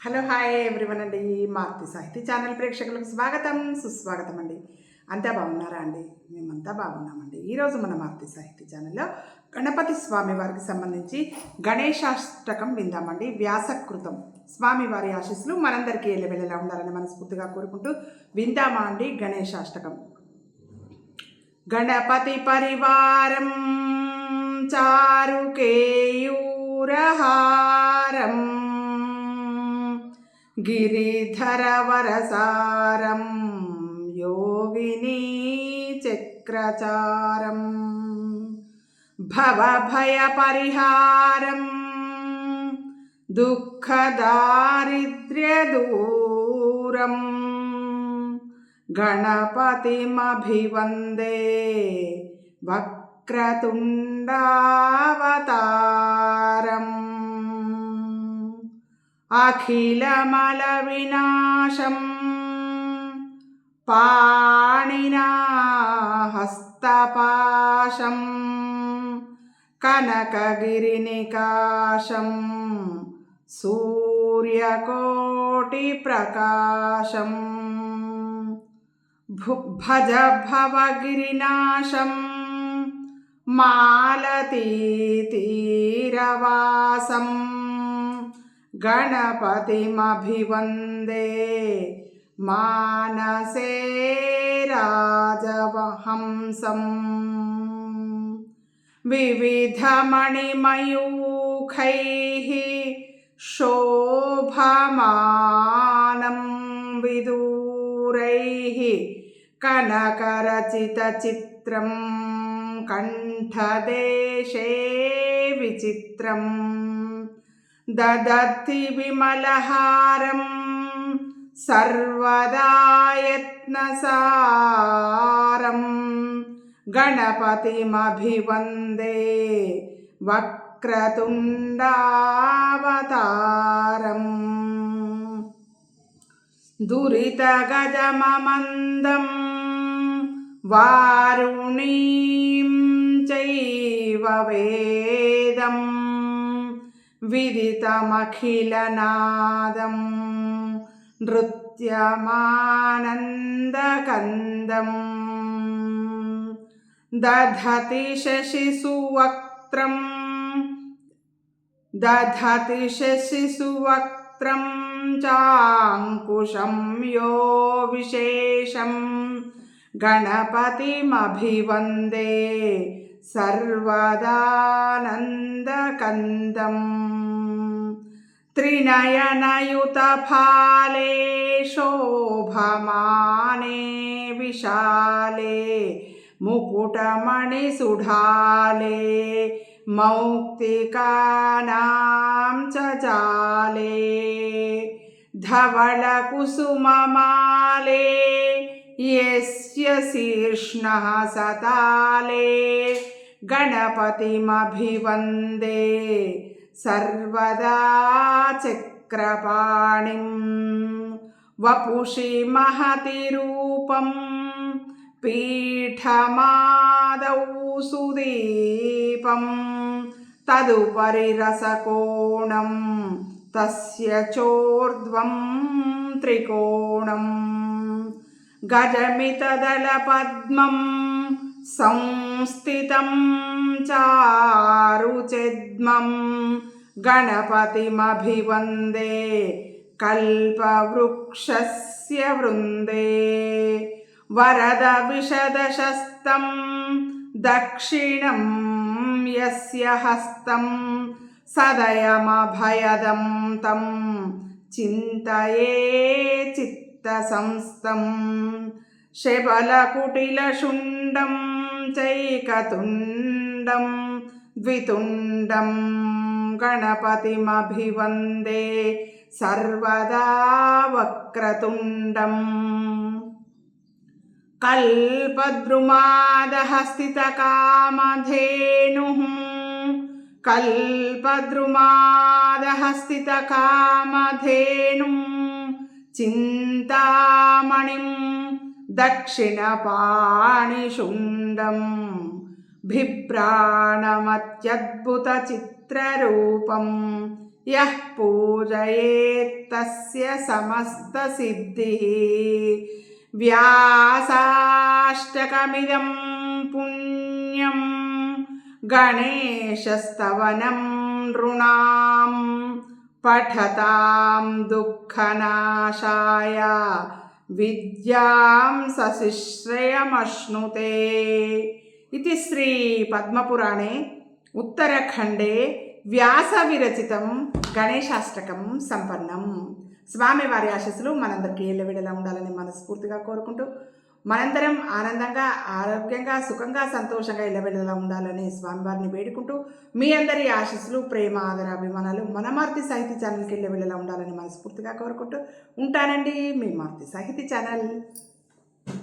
Hello hi everyone అండి. మారుతి సాహితీ channel ప్రేక్షకులకు స్వాగతం సుస్వాగతం అండి. అంతా బాగున్నారా అండి? మేమంతా బాగున్నామండి. ఈరోజు మన మారుతి సాహితీ ఛానల్లో గణపతి స్వామి వారికి సంబంధించి గణేశాష్టకం విందామండి. వ్యాసకృతం. స్వామివారి ఆశీస్సులు మనందరికీ ఎల్లవెల్లలా ఉండాలని మనస్ఫూర్తిగా కోరుకుంటూ విందామా అండి గణేశాష్టకం. గణపతి పరివారం చారుకేయూరహారం గిరిధరవరసారం యోగినీ చక్రచారం భవభయపరిహారం దుఃఖదారిద్ర్యదూరం గణపతిమభివందే వక్రతుండావతారం అఖిలమలవినాశం పాణినా హస్తపాశం కనకగిరినికాశం సూర్యకోటిప్రకాశం భజ భవగిరినాశం మాలతీతీరవాసం గణపతిమభివందే మానసే రాజవహంసం వివిధమణిమయూఖైః శోభమానం విదూరైః కనకరచితచిత్రం కంఠదేశే విచిత్రం దదతి విమలహారం సర్వదా యత్నసారం గణపతిమభివందే వక్రతుండావతారం దురితగజమమందం వారుణీం చైవ వేదం విదితమఖిలనాదం నృత్యమానందకందం దధతి శశిసువక్త్రం చాంకుశం యో విశేషం గణపతిమభివందే సర్వదానందకందం త్రినయనయుతఫాలే శోభమానే విశాలే ముకుటమణిసుఢాలే మౌక్తికానాం చ జాలే ధవళకుసుమమాలే యస్య శీర్ష్ణః సతాలే గణపతిమభివందే సర్వదా చక్రపాణిం వపుషి మహతి రూపం పీఠమాదౌ సుదీపం తదుపరి రసకోణం తస్య చోర్ధ్వం త్రికోణం గజమితదళపద్మం సంస్థితం చారుచెద్మం గణపతిమభివందే కల్పవృక్షస్య వృందే వరద విశదశస్తం దక్షిణం యస్య హస్తం సదయమభయదం తం చింతయే చిత్తసంస్థం శబలకుటిలశుండం చైకతుండం ద్వితుండం గణపతిమభివందే సర్వదా వక్రతుండం కల్పద్రుమాదః స్థితకామధేనుః కల్పద్రుమాదః స్థితకామధేనుః చింతామణిం దక్షిణపాణిశుండం బిభ్రాణమత్యద్భుతచిత్రరూపం యః పూజయేత్తస్య సమస్తసిద్ధిః వ్యాసాష్టకమిదం పుణ్యం గణేశస్తవనం నృణాం పఠతాం దుఃఖనాశాయ విద్యాం సశిశ్రయమశ్నుతే. ఇది శ్రీ పద్మపురాణే ఉత్తరాఖండే వ్యాసవిరచితం గణేశాష్టకం సంపన్నం. స్వామివారి ఆశీస్సులు మనందరికీ ఎల్లవేళలా ఉండాలని మనస్ఫూర్తిగా కోరుకుంటూ, మనందరం ఆనందంగా, ఆరోగ్యంగా, సుఖంగా, సంతోషంగా ఎల్లవేళలా ఉండాలని స్వామివారిని వేడుకుంటూ, మీ అందరి ఆశీస్సులు, ప్రేమ, ఆదర, అభిమానాలు మన మారుతి సాహితీ ఛానల్కి ఎల్లవేళలా ఉండాలని మనస్ఫూర్తిగా కోరుకుంటూ ఉంటానండి. మీ మారుతి సాహితీ ఛానల్.